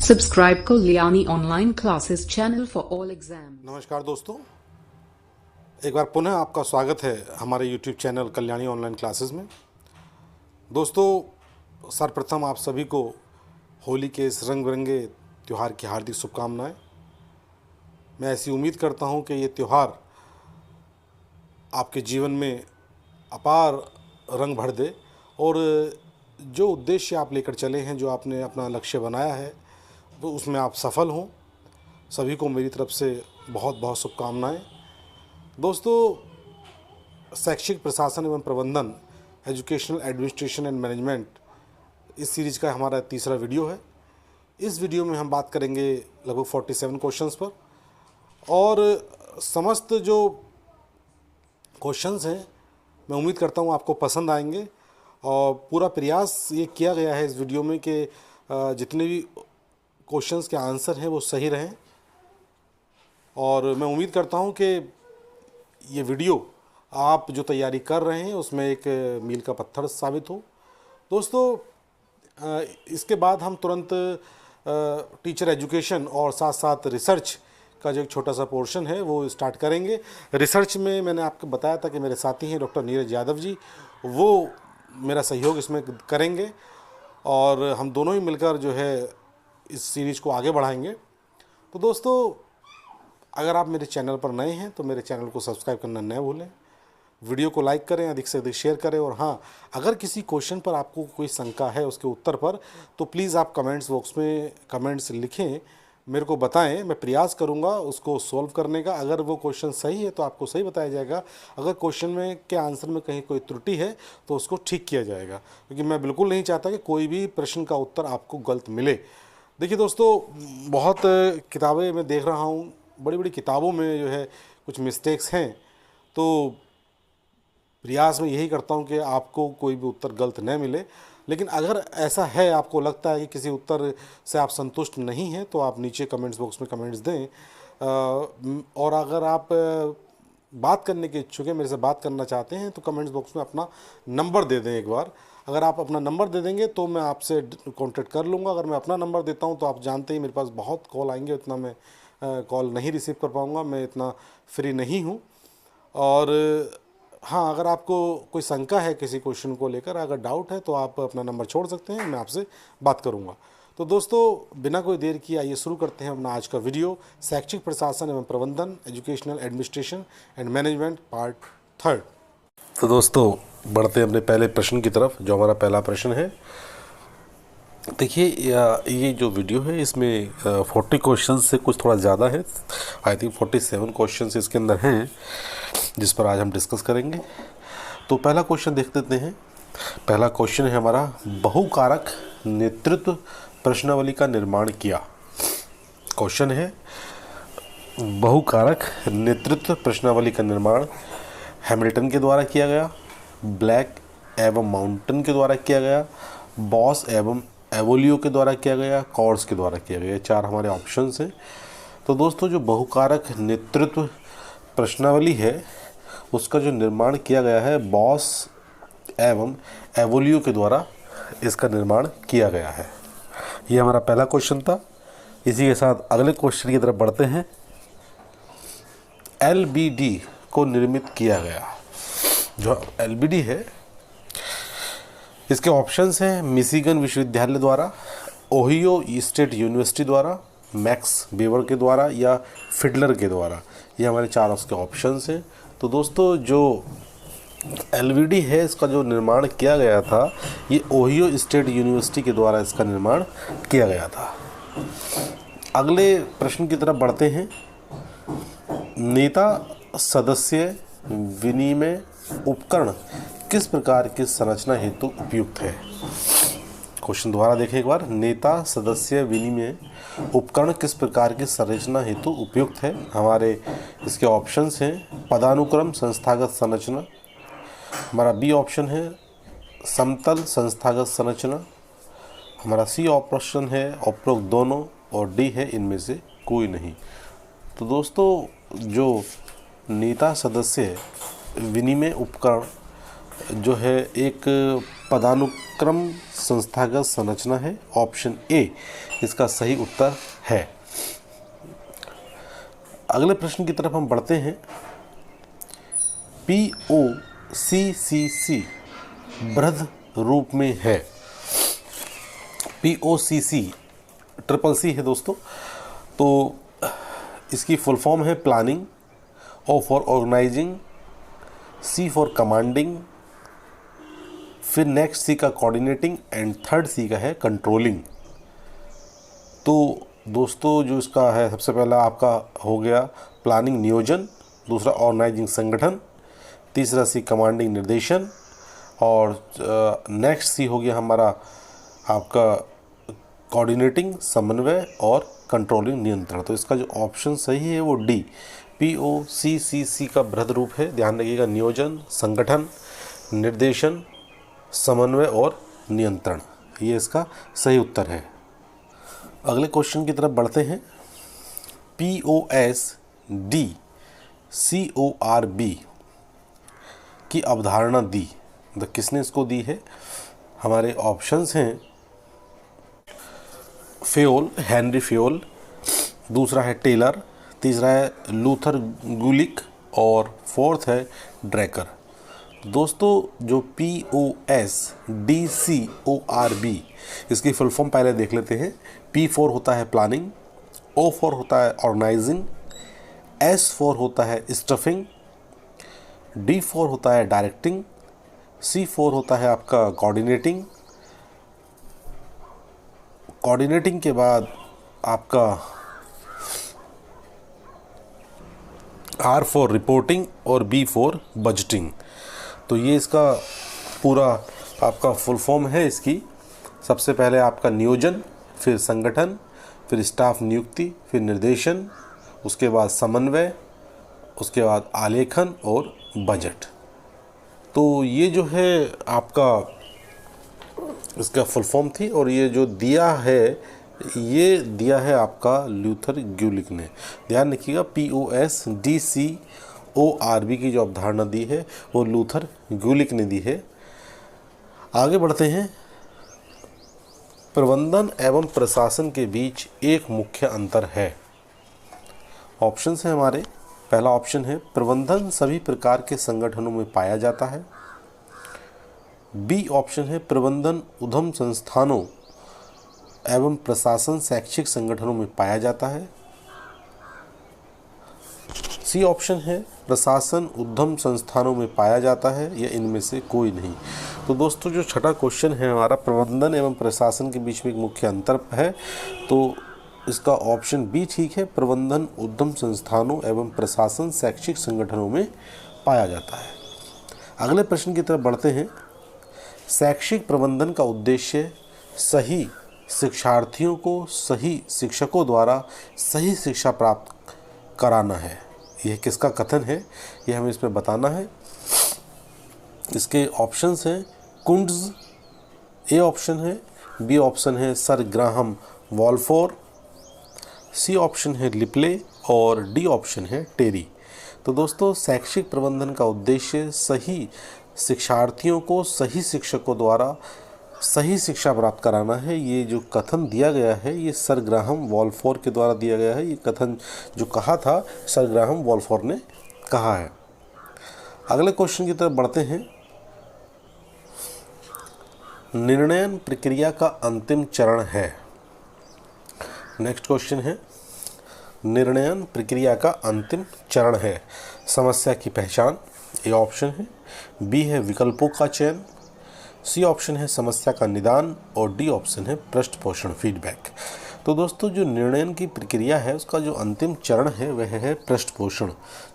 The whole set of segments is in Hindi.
Subscribe Kalyani Online Classes channel for all exams. नमस्कार दोस्तों, एक बार पुनः आपका स्वागत है हमारे YouTube channel Kalyani online classes में। दोस्तों, सर्वप्रथम आप सभी को होली के इस रंग बिरंगे त्यौहार की हार्दिक शुभकामनाएं। मैं ऐसी उम्मीद करता हूं कि ये त्यौहार आपके जीवन में अपार रंग भर दे और जो उद्देश्य आप लेकर चले हैं, जो आपने अपना लक्ष्य बनाया है, वो उसमें आप सफल हों। सभी को मेरी तरफ से बहुत बहुत शुभकामनाएं। दोस्तों, शैक्षिक प्रशासन एवं प्रबंधन, एजुकेशनल एडमिनिस्ट्रेशन एंड मैनेजमेंट, इस सीरीज़ का हमारा तीसरा वीडियो है। इस वीडियो में हम बात करेंगे लगभग 47 क्वेश्चंस पर, और समस्त जो क्वेश्चंस हैं मैं उम्मीद करता हूँ आपको पसंद आएंगे। और पूरा प्रयास ये किया गया है इस वीडियो में कि जितने भी क्वेश्चंस के आंसर हैं वो सही रहें, और मैं उम्मीद करता हूं कि ये वीडियो आप जो तैयारी कर रहे हैं उसमें एक मील का पत्थर साबित हो। दोस्तों, इसके बाद हम तुरंत टीचर एजुकेशन और साथ साथ रिसर्च का जो एक छोटा सा पोर्शन है वो स्टार्ट करेंगे। रिसर्च में मैंने आपको बताया था कि मेरे साथी हैं डॉक्टर नीरज यादव जी, वो मेरा सहयोग इसमें करेंगे और हम दोनों ही मिलकर जो है इस सीरीज़ को आगे बढ़ाएंगे। तो दोस्तों, अगर आप मेरे चैनल पर नए हैं तो मेरे चैनल को सब्सक्राइब करना न भूलें, वीडियो को लाइक करें, अधिक से अधिक शेयर करें, और हाँ, अगर किसी क्वेश्चन पर आपको कोई शंका है उसके उत्तर पर, तो प्लीज़ आप कमेंट्स बॉक्स में कमेंट्स लिखें, मेरे को बताएं। मैं प्रयास करूंगा उसको सॉल्व करने का। अगर वो क्वेश्चन सही है तो आपको सही बताया जाएगा, अगर क्वेश्चन में के आंसर में कहीं कोई त्रुटि है तो उसको ठीक किया जाएगा, क्योंकि मैं बिल्कुल नहीं चाहता कि कोई भी प्रश्न का उत्तर आपको गलत मिले। देखिए दोस्तों, बहुत किताबें मैं देख रहा हूँ, बड़ी बड़ी किताबों में जो है कुछ मिस्टेक्स हैं, तो प्रयास में यही करता हूँ कि आपको कोई भी उत्तर गलत न मिले। लेकिन अगर ऐसा है, आपको लगता है कि किसी उत्तर से आप संतुष्ट नहीं हैं, तो आप नीचे कमेंट्स बॉक्स में कमेंट्स दें। और अगर आप बात करने के इच्छुक हैं, मेरे से बात करना चाहते हैं, तो कमेंट्स बॉक्स में अपना नंबर दे दें एक बार। अगर आप अपना नंबर दे देंगे तो मैं आपसे कांटेक्ट कर लूँगा। अगर मैं अपना नंबर देता हूँ तो आप जानते ही मेरे पास बहुत कॉल आएंगे, उतना मैं कॉल नहीं रिसीव कर पाऊँगा, मैं इतना फ्री नहीं हूँ। और हाँ, अगर आपको कोई शंका है किसी क्वेश्चन को लेकर, अगर डाउट है, तो आप अपना नंबर छोड़ सकते हैं, मैं आपसे बात करूँगा। तो दोस्तों, बिना कोई देर किए आइए शुरू करते हैं अपना आज का वीडियो, शैक्षिक प्रशासन एवं प्रबंधन, educational administration and management, part 3। तो दोस्तों, बढ़ते हैं अपने पहले प्रश्न की तरफ। जो हमारा पहला प्रश्न है, देखिए, ये जो वीडियो है इसमें 40 क्वेश्चन से कुछ थोड़ा ज़्यादा है। आई थिंक 47 क्वेश्चन इसके अंदर हैं, जिस पर आज हम डिस्कस करेंगे। तो पहला क्वेश्चन देख लेते हैं। पहला क्वेश्चन है हमारा, बहुकारक नेतृत्व प्रश्नावली का निर्माण किया। क्वेश्चन है, बहुकारक नेतृत्व प्रश्नावली का निर्माण हैमिल्टन के द्वारा किया गया, ब्लैक एवं माउंटन के द्वारा किया गया, बॉस एवं एवोलियो के द्वारा किया गया, कॉर्स के द्वारा किया गया। 4 हमारे ऑप्शंस हैं। तो दोस्तों, जो बहुकारक नेतृत्व प्रश्नावली है उसका जो निर्माण किया गया है, बॉस एवं एवोलियो के द्वारा इसका निर्माण किया गया है। ये हमारा पहला क्वेश्चन था। इसी के साथ अगले क्वेश्चन की तरफ बढ़ते हैं। LBD को निर्मित किया गया। जो LBD है, इसके ऑप्शंस हैं मिशिगन विश्वविद्यालय द्वारा, ओहियो स्टेट यूनिवर्सिटी द्वारा, मैक्स वेबर के द्वारा, या फिडलर के द्वारा। ये हमारे 4 उसके ऑप्शंस हैं। तो दोस्तों, जो LBD है इसका जो निर्माण किया गया था, ये ओहियो स्टेट यूनिवर्सिटी के द्वारा इसका निर्माण किया गया था। अगले प्रश्न की तरफ बढ़ते हैं। नेता सदस्य विनिमय उपकरण किस प्रकार की संरचना हेतु उपयुक्त है? क्वेश्चन दोबारा देखें एक बार। नेता सदस्य विनिमय उपकरण किस प्रकार की संरचना हेतु उपयुक्त है? हमारे इसके ऑप्शंस हैं पदानुक्रम संस्थागत संरचना, हमारा बी ऑप्शन है समतल संस्थागत संरचना, हमारा सी ऑप्शन है उपरोक्त दोनों, और डी है इनमें से कोई नहीं। तो दोस्तों, जो नेता सदस्य विनिमय उपकरण जो है एक उपक्रम संस्थागत संरचना है। ऑप्शन ए इसका सही उत्तर है। अगले प्रश्न की तरफ हम बढ़ते हैं। POCCC बृहद रूप में है। POCC ट्रिपल सी है दोस्तों। तो इसकी फुल फॉर्म है planning, O for organizing, C for commanding, फिर नेक्स्ट C का कोऑर्डिनेटिंग एंड थर्ड C का है कंट्रोलिंग। तो दोस्तों जो इसका है, सबसे पहला आपका हो गया प्लानिंग नियोजन, दूसरा ऑर्गेनाइजिंग संगठन, तीसरा C कमांडिंग निर्देशन, और नेक्स्ट C हो गया हमारा आपका कोऑर्डिनेटिंग समन्वय और कंट्रोलिंग नियंत्रण। तो इसका जो ऑप्शन सही है वो डी POCCC का बृहद रूप है। ध्यान रखिएगा, नियोजन, संगठन, निर्देशन, समन्वय और नियंत्रण, ये इसका सही उत्तर है। अगले क्वेश्चन की तरफ बढ़ते हैं। POSDCORB की अवधारणा दी, किसने इसको दी है? हमारे ऑप्शंस हैं फेयोल, हेनरी फेयोल, दूसरा है टेलर, तीसरा है लूथर गुलिक और फोर्थ है ड्रैकर। दोस्तों जो POSDCORB इसकी फुल फॉर्म पहले देख लेते हैं। P4 होता है प्लानिंग, O4 होता है ऑर्गेनाइजिंग, S4 होता है स्टफिंग, D4 होता है डायरेक्टिंग, C4 होता है आपका कोऑर्डिनेटिंग। कोऑर्डिनेटिंग के बाद आपका R4 रिपोर्टिंग और B4 बजटिंग। तो ये इसका पूरा आपका फुल फॉर्म है इसकी। सबसे पहले आपका नियोजन, फिर संगठन, फिर स्टाफ नियुक्ति, फिर निर्देशन, उसके बाद समन्वय, उसके बाद आलेखन और बजट। तो ये जो है आपका इसका फुल फॉर्म थी, और ये जो दिया है ये दिया है आपका लूथर गुलिक ने। ध्यान रखिएगा, POSDCORB की जो अवधारणा दी है वो लूथर गुलिक ने दी है। आगे बढ़ते हैं। प्रबंधन एवं प्रशासन के बीच एक मुख्य अंतर है। ऑप्शंस हैं हमारे। पहला ऑप्शन है प्रबंधन सभी प्रकार के संगठनों में पाया जाता है। बी ऑप्शन है प्रबंधन उद्यम संस्थानों एवं प्रशासन शैक्षिक संगठनों में पाया जाता है। सी ऑप्शन है प्रशासन उद्यम संस्थानों में पाया जाता है, या इनमें से कोई नहीं। तो दोस्तों जो छठा क्वेश्चन है हमारा, प्रबंधन एवं प्रशासन के बीच में एक मुख्य अंतर है, तो इसका ऑप्शन बी ठीक है, प्रबंधन उद्यम संस्थानों एवं प्रशासन शैक्षिक संगठनों में पाया जाता है। अगले प्रश्न की तरफ बढ़ते हैं। शैक्षिक प्रबंधन का उद्देश्य सही शिक्षार्थियों को सही शिक्षकों द्वारा सही शिक्षा प्राप्त कराना है। यह किसका कथन है, यह हमें इसमें बताना है। इसके ऑप्शंस हैं कुंड्स, ए ऑप्शन है, बी ऑप्शन है सर ग्राहम वॉलफोर, सी ऑप्शन है लिपले और डी ऑप्शन है टेरी। तो दोस्तों शैक्षिक प्रबंधन का उद्देश्य सही शिक्षार्थियों को सही शिक्षकों द्वारा सही शिक्षा प्राप्त कराना है। ये जो कथन दिया गया है ये सर ग्राहम वॉलफोर के द्वारा दिया गया है। ये कथन जो कहा था सर ग्राहम वॉलफोर ने कहा है। अगले क्वेश्चन की तरफ बढ़ते हैं। निर्णयन प्रक्रिया का अंतिम चरण है। नेक्स्ट क्वेश्चन है निर्णयन प्रक्रिया का अंतिम चरण है समस्या की पहचान, ए ऑप्शन है, बी है विकल्पों का चयन, सी ऑप्शन है समस्या का निदान और डी ऑप्शन है पृष्ठपोषण फीडबैक। तो दोस्तों जो निर्णयन की प्रक्रिया है उसका जो अंतिम चरण है वह है पृष्ठपोषण।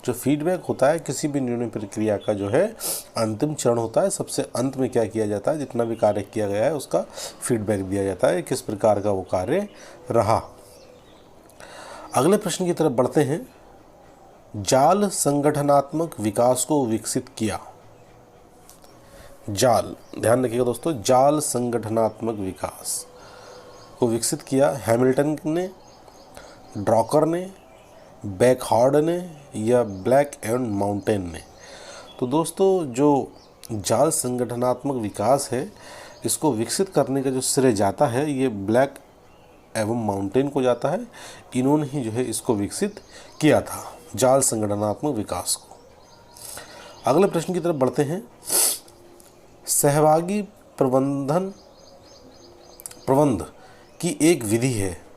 जो फीडबैक होता है किसी भी निर्णय प्रक्रिया का जो है अंतिम चरण होता है। सबसे अंत में क्या किया जाता है, जितना भी कार्य किया गया है उसका फीडबैक दिया जाता है, किस प्रकार का वो कार्य रहा। अगले प्रश्न की तरफ बढ़ते हैं। जाल संगठनात्मक विकास को विकसित किया। जाल, ध्यान रखिएगा दोस्तों, जाल संगठनात्मक विकास को विकसित किया हैमिल्टन ने, ड्रॉकर ने, बैकहार्ड ने या ब्लैक एंड माउंटेन ने। तो दोस्तों जो जाल संगठनात्मक विकास है इसको विकसित करने का जो श्रेय जाता है ये ब्लैक एवं माउंटेन को जाता है। इन्होंने ही जो है इसको विकसित किया था, जाल संगठनात्मक विकास को। अगले प्रश्न की तरफ बढ़ते हैं। सहभागी प्रबंध की एक विधि है।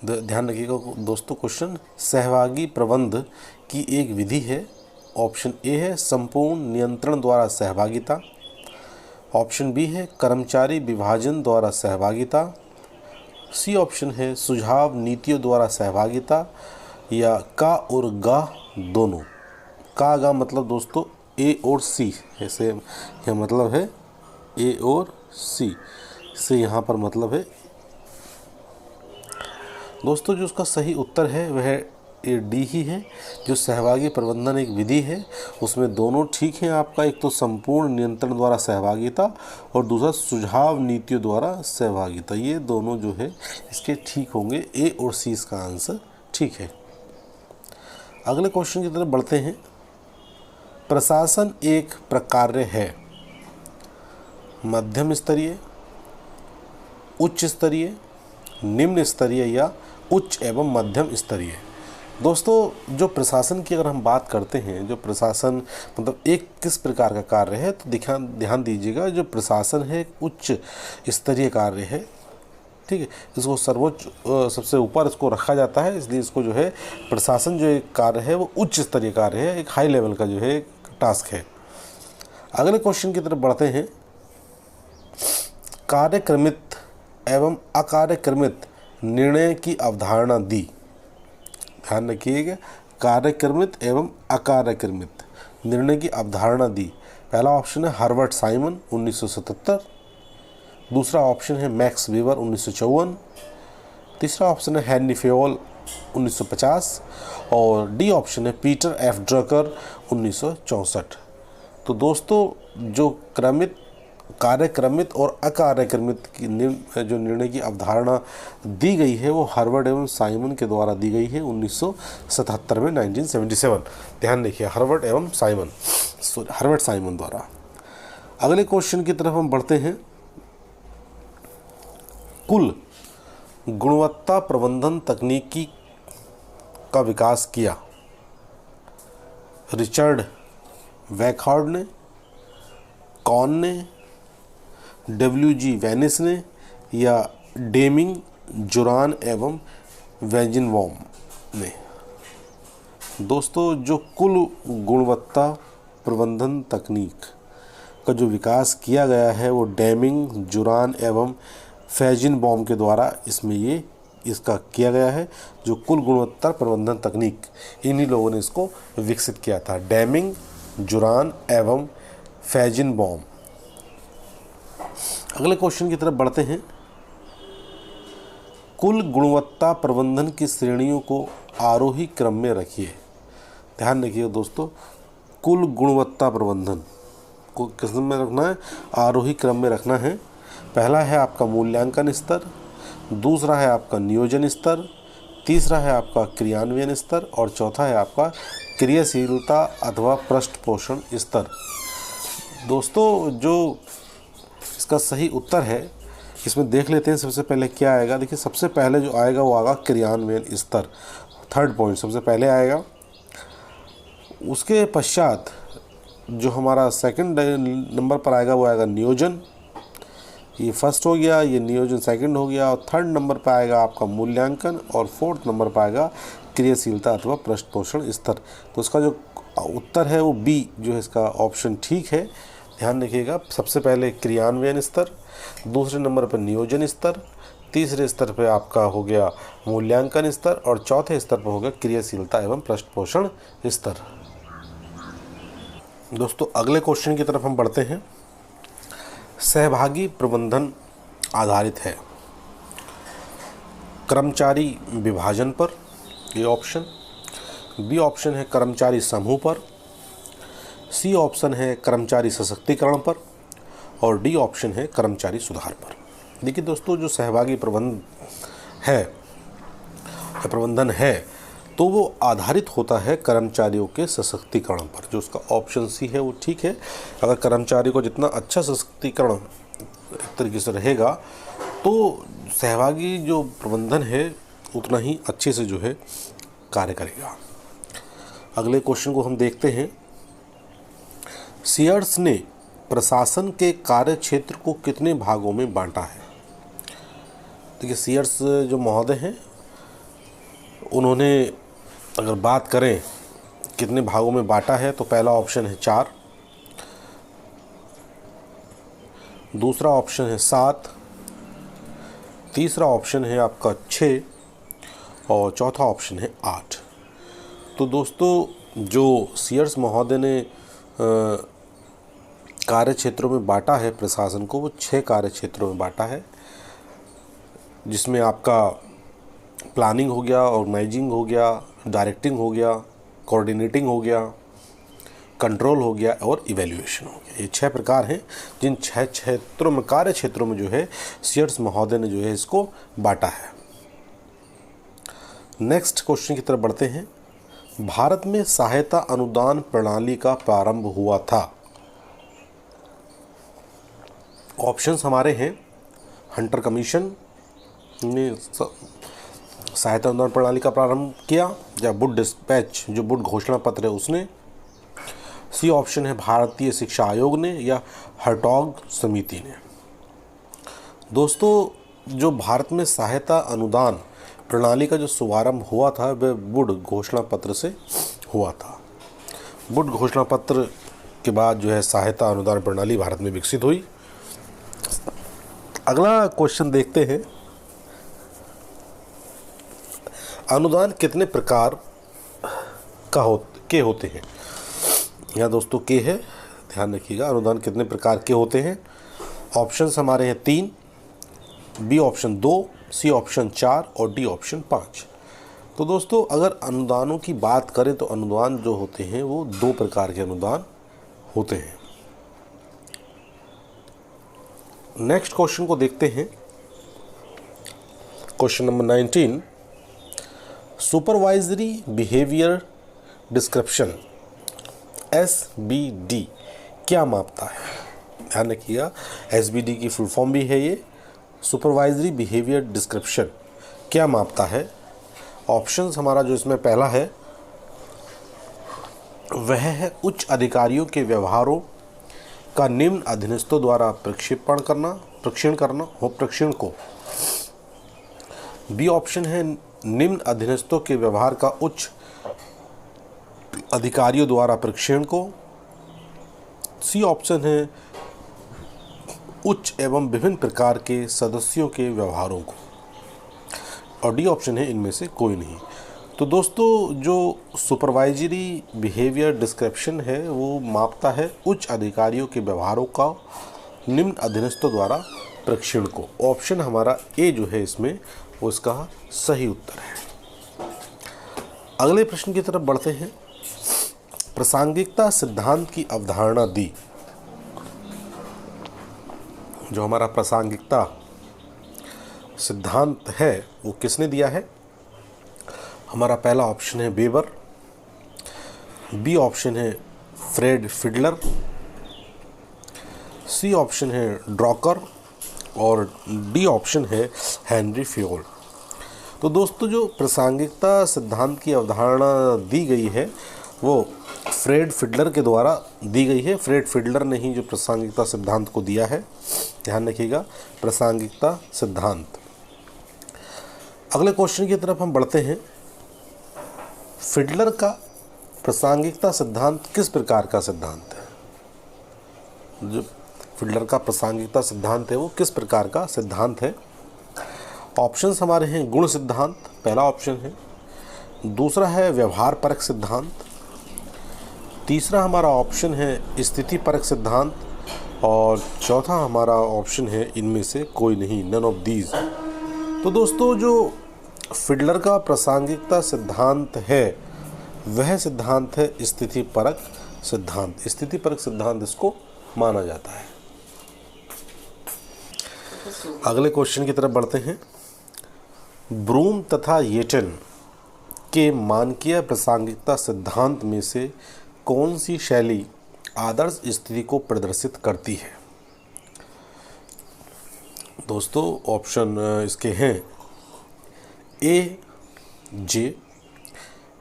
ध्यान रखिएगा दोस्तों, क्वेश्चन सहभागी प्रबंध की एक विधि है। ऑप्शन ए है संपूर्ण नियंत्रण द्वारा सहभागिता, ऑप्शन बी है कर्मचारी विभाजन द्वारा सहभागिता, सी ऑप्शन है सुझाव नीतियों द्वारा सहभागिता, या का और गा दोनों। का गा मतलब दोस्तों ए और सी, ऐसे यह मतलब है ए और सी से यहाँ पर मतलब है। दोस्तों जो उसका सही उत्तर है वह ए डी ही है। जो सहभागी प्रबंधन एक विधि है उसमें दोनों ठीक है आपका, एक तो संपूर्ण नियंत्रण द्वारा सहभागिता और दूसरा सुझाव नीतियों द्वारा सहभागिता, ये दोनों जो है इसके ठीक होंगे। ए और सी इसका आंसर ठीक है। अगले क्वेश्चन की तरफ बढ़ते हैं। प्रशासन एक प्रकार्य है मध्यम स्तरीय, उच्च स्तरीय, निम्न स्तरीय या उच्च एवं मध्यम स्तरीय। दोस्तों जो प्रशासन की अगर हम बात करते हैं, जो प्रशासन मतलब एक किस प्रकार का कार्य है, तो ध्यान दीजिएगा जो प्रशासन है एक उच्च स्तरीय कार्य है, ठीक है। इसको सर्वोच्च सबसे ऊपर इसको रखा जाता है, इसलिए इसको जो है प्रशासन जो एक कार्य है वो उच्च स्तरीय कार्य है, एक हाई लेवल का जो है टास्क है। अगले क्वेश्चन की तरफ बढ़ते हैं। कार्यक्रमित एवं अकार्यक्रमित निर्णय की अवधारणा दी। ध्यान रखिएगा, कार्यक्रमित एवं अकार्यक्रमित निर्णय की अवधारणा दी। पहला ऑप्शन है हार्वर्ड साइमन 1977, दूसरा ऑप्शन है मैक्स वेबर 1954, तीसरा ऑप्शन है हेनरी फेयोल 1950 और डी ऑप्शन है पीटर एफ ड्रकर 1964। तो दोस्तों जो कार्यक्रमित और अकार्यक्रमित की जो निर्णय की अवधारणा दी गई है वो हार्वर्ड एवं साइमन के द्वारा दी गई है 1977 में, 1977। ध्यान रखिए, हार्वर्ड साइमन द्वारा। अगले क्वेश्चन की तरफ हम बढ़ते हैं। कुल गुणवत्ता प्रबंधन तकनीकी का विकास किया रिचर्ड वैकहार्ड ने, कॉन ने, डब्ल्यू.जी. वेनिस ने या डेमिंग, जुरान एवं वेजिनबॉम ने। दोस्तों जो कुल गुणवत्ता प्रबंधन तकनीक का जो विकास किया गया है वो डेमिंग, जुरान एवं वेजिनबॉम के द्वारा इसका किया गया है। जो कुल गुणवत्ता प्रबंधन तकनीक, इन्हीं लोगों ने इसको विकसित किया था, डेमिंग, जुरान एवं वेजिनबॉम। अगले क्वेश्चन की तरफ बढ़ते हैं। कुल गुणवत्ता प्रबंधन की श्रेणियों को आरोही क्रम में रखिए। ध्यान रखिए दोस्तों, कुल गुणवत्ता प्रबंधन को किस में रखना है? आरोही क्रम में रखना है। पहला है आपका मूल्यांकन स्तर, दूसरा है आपका नियोजन स्तर, तीसरा है आपका क्रियान्वयन स्तर और चौथा है आपका क्रियाशीलता अथवा पृष्ठपोषण स्तर। दोस्तों जो इसका सही उत्तर है इसमें देख लेते हैं सबसे पहले क्या आएगा। देखिए सबसे पहले जो आएगा वो आएगा क्रियान्वयन स्तर, थर्ड पॉइंट सबसे पहले आएगा। उसके पश्चात जो हमारा सेकंड नंबर पर आएगा वो आएगा नियोजन, ये फर्स्ट हो गया, ये नियोजन सेकंड हो गया। और थर्ड नंबर पर आएगा आपका मूल्यांकन और फोर्थ नंबर पर आएगा क्रियाशीलता अथवा पृष्ठपोषण स्तर। तो इसका जो उत्तर है वो बी जो है इसका ऑप्शन ठीक है। ध्यान रखिएगा, सबसे पहले क्रियान्वयन स्तर, दूसरे नंबर पर नियोजन स्तर, तीसरे स्तर पर आपका हो गया मूल्यांकन स्तर और चौथे स्तर पर हो गया क्रियाशीलता एवं पृष्ठपोषण स्तर। दोस्तों अगले क्वेश्चन की तरफ हम बढ़ते हैं। सहभागी प्रबंधन आधारित है कर्मचारी विभाजन पर, ये ऑप्शन। बी ऑप्शन है कर्मचारी समूह पर, सी ऑप्शन है कर्मचारी सशक्तिकरण पर और डी ऑप्शन है कर्मचारी सुधार पर। देखिए दोस्तों जो सहभागी प्रबंधन है तो वो आधारित होता है कर्मचारियों के सशक्तिकरण पर। जो उसका ऑप्शन सी है वो ठीक है। अगर कर्मचारी को जितना अच्छा सशक्तिकरण एक तरीके से रहेगा तो सहभागी जो प्रबंधन है उतना ही अच्छे से जो है कार्य करेगा। अगले क्वेश्चन को हम देखते हैं। सीयर्स ने प्रशासन के कार्य क्षेत्र को कितने भागों में बांटा है? देखिए, सीयर्स जो महोदय हैं उन्होंने अगर बात करें कितने भागों में बांटा है तो पहला ऑप्शन है 4, दूसरा ऑप्शन है 7, तीसरा ऑप्शन है आपका 6 और चौथा ऑप्शन है 8। तो दोस्तों जो सीयर्स महोदय ने कार्य क्षेत्रों में बांटा है प्रशासन को, वो 6 कार्य क्षेत्रों में बांटा है, जिसमें आपका प्लानिंग हो गया, ऑर्गेनाइजिंग हो गया, डायरेक्टिंग हो गया, कोऑर्डिनेटिंग हो गया, कंट्रोल हो गया और इवैल्यूएशन हो गया। ये 6 प्रकार हैं जिन 6 क्षेत्रों में, कार्य क्षेत्रों में जो है सीयर्स महोदय ने जो है इसको बांटा है। नेक्स्ट क्वेश्चन की तरफ बढ़ते हैं। भारत में सहायता अनुदान प्रणाली का प्रारंभ हुआ था। ऑप्शंस हमारे हैं, हंटर कमीशन ने सहायता अनुदान प्रणाली का प्रारंभ किया, या वुड डिस्पैच जो वुड घोषणा पत्र है उसने, सी ऑप्शन है भारतीय शिक्षा आयोग ने, या हर्टॉग समिति ने। दोस्तों जो भारत में सहायता अनुदान प्रणाली का जो शुभारंभ हुआ था वह वुड घोषणा पत्र से हुआ था। वुड घोषणा पत्र के बाद जो है सहायता अनुदान प्रणाली भारत में विकसित हुई। अगला क्वेश्चन देखते हैं। अनुदान कितने प्रकार के होते हैं? यहाँ दोस्तों के है, ध्यान रखिएगा। अनुदान कितने प्रकार के होते हैं? ऑप्शंस हमारे हैं 3, बी ऑप्शन 2, सी ऑप्शन 4 और डी ऑप्शन 5। तो दोस्तों अगर अनुदानों की बात करें तो अनुदान जो होते हैं वो 2 प्रकार के अनुदान होते हैं। नेक्स्ट क्वेश्चन को देखते हैं। Question number 19, supervisory behaviour description SBD क्या मापता है? ध्यान रखिएगा, SBD की फुल फॉर्म भी है ये, सुपरवाइजरी बिहेवियर डिस्क्रिप्शन क्या मापता है? ऑप्शंस हमारा जो इसमें पहला है वह है उच्च अधिकारियों के व्यवहारों का निम्न अधीनस्थों द्वारा प्रशिक्षण करना हो प्रशिक्षण को। बी ऑप्शन है निम्न अधीनस्थों के व्यवहार का उच्च अधिकारियों द्वारा प्रशिक्षण को। सी ऑप्शन है उच्च एवं विभिन्न प्रकार के सदस्यों के व्यवहारों को। और डी ऑप्शन है इनमें से कोई नहीं। तो दोस्तों जो सुपरवाइजरी बिहेवियर डिस्क्रिप्शन है वो मापता है उच्च अधिकारियों के व्यवहारों का निम्न अधीनस्थों द्वारा प्रशिक्षण को। ऑप्शन हमारा ए जो है इसमें वो इसका सही उत्तर है। अगले प्रश्न की तरफ बढ़ते हैं। प्रासंगिकता सिद्धांत की अवधारणा दी। जो हमारा प्रासंगिकता सिद्धांत है वो किसने दिया है? हमारा पहला ऑप्शन है वेबर, बी ऑप्शन है फ्रेड फिडलर, सी ऑप्शन है ड्रॉकर और डी ऑप्शन है हेनरी फ्योल। तो दोस्तों जो प्रासंगिकता सिद्धांत की अवधारणा दी गई है वो फ्रेड फिडलर के द्वारा दी गई है। फ्रेड फिडलर ने ही जो प्रासंगिकता सिद्धांत को दिया है। ध्यान रखिएगा, प्रासंगिकता सिद्धांत। अगले क्वेश्चन की तरफ हम बढ़ते हैं। फिडलर का प्रासंगिकता सिद्धांत किस प्रकार का सिद्धांत है? जो फिडलर का प्रासंगिकता सिद्धांत है वो किस प्रकार का सिद्धांत है? ऑप्शंस हमारे हैं गुण सिद्धांत, पहला ऑप्शन है, दूसरा है व्यवहार परक सिद्धांत, तीसरा हमारा ऑप्शन है स्थिति परक सिद्धांत और चौथा हमारा ऑप्शन है इनमें से कोई नहीं, नन ऑफ दीज। तो दोस्तों जो फिडलर का प्रासंगिकता सिद्धांत है वह सिद्धांत है स्थिति परक सिद्धांत। स्थिति परक सिद्धांत इसको माना जाता है। अगले क्वेश्चन की तरफ बढ़ते हैं। ब्रूम तथा येटन के मानकीय प्रासंगिकता सिद्धांत में से कौन सी शैली आदर्श स्थिति को प्रदर्शित करती है? दोस्तों ऑप्शन इसके हैं ए जे,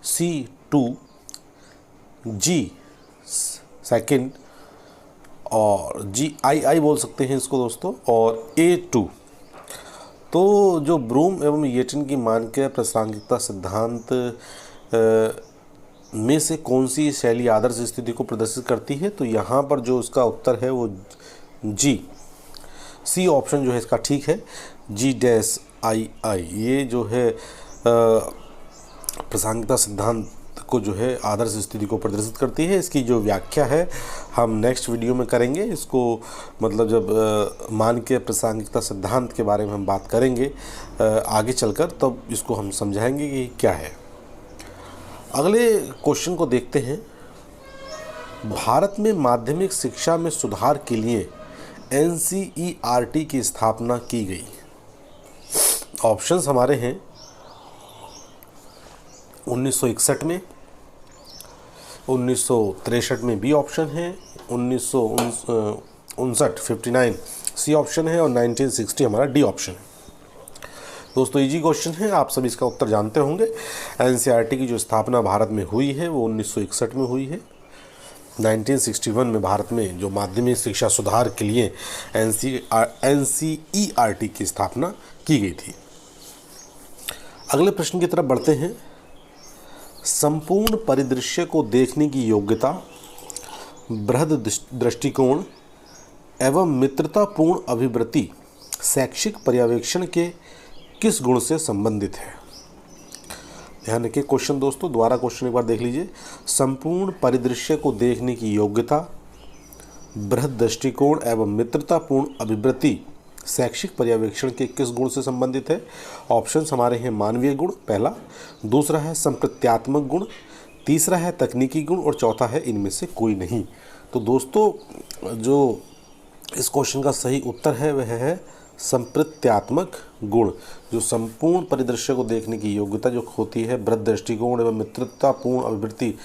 सी 2, जी सेकंड और जी आई बोल सकते हैं इसको दोस्तों, और A2। तो जो ब्रूम एवं येटिन की मानकीय प्रासंगिकता सिद्धांत में से कौन सी शैली आदर्श स्थिति को प्रदर्शित करती है, तो यहाँ पर जो इसका उत्तर है वो जी, सी ऑप्शन जो है इसका ठीक है, G-II। ये जो है प्रासंगिकता सिद्धांत को जो है आदर्श स्थिति को प्रदर्शित करती है। इसकी जो व्याख्या है हम नेक्स्ट वीडियो में करेंगे। इसको मतलब जब मानकीय प्रासंगिकता सिद्धांत के बारे में हम बात करेंगे आगे चलकर, तब इसको हम समझाएंगे कि क्या है। अगले क्वेश्चन को देखते हैं। भारत में माध्यमिक शिक्षा में सुधार के लिए NCERT की स्थापना की गई। ऑप्शंस हमारे हैं 1961 में, 1963 में बी ऑप्शन है, 1959 59 सी ऑप्शन है और 1960 हमारा डी ऑप्शन है। दोस्तों इजी क्वेश्चन है, आप सभी इसका उत्तर जानते होंगे। NCERT की जो स्थापना भारत में हुई है वो 1961 में हुई है। 1961 में भारत में जो माध्यमिक शिक्षा सुधार के लिए NCERT की स्थापना की गई थी। अगले प्रश्न की तरफ बढ़ते हैं। संपूर्ण परिदृश्य को देखने की योग्यता बृहद दृष्टिकोण एवं मित्रतापूर्ण अभिवृत्ति शैक्षिक पर्यवेक्षण के किस गुण से संबंधित है? ध्यान रखिए क्वेश्चन दोस्तों, दोबारा क्वेश्चन एक बार देख लीजिए। संपूर्ण परिदृश्य को देखने की योग्यता बृहद दृष्टिकोण एवं मित्रतापूर्ण अभिवृत्ति शैक्षिक पर्यवेक्षण के किस गुण से संबंधित है? ऑप्शंस हमारे हैं मानवीय गुण पहला, दूसरा है संप्रत्यात्मक गुण, तीसरा है तकनीकी गुण और चौथा है इनमें से कोई नहीं। तो दोस्तों जो इस क्वेश्चन का सही उत्तर है वह है संप्रत्यात्मक गुण। जो संपूर्ण परिदृश्य को देखने की योग्यता जो होती है बृहद दृष्टिकोण एवं मित्रतापूर्ण अभिवृत्ति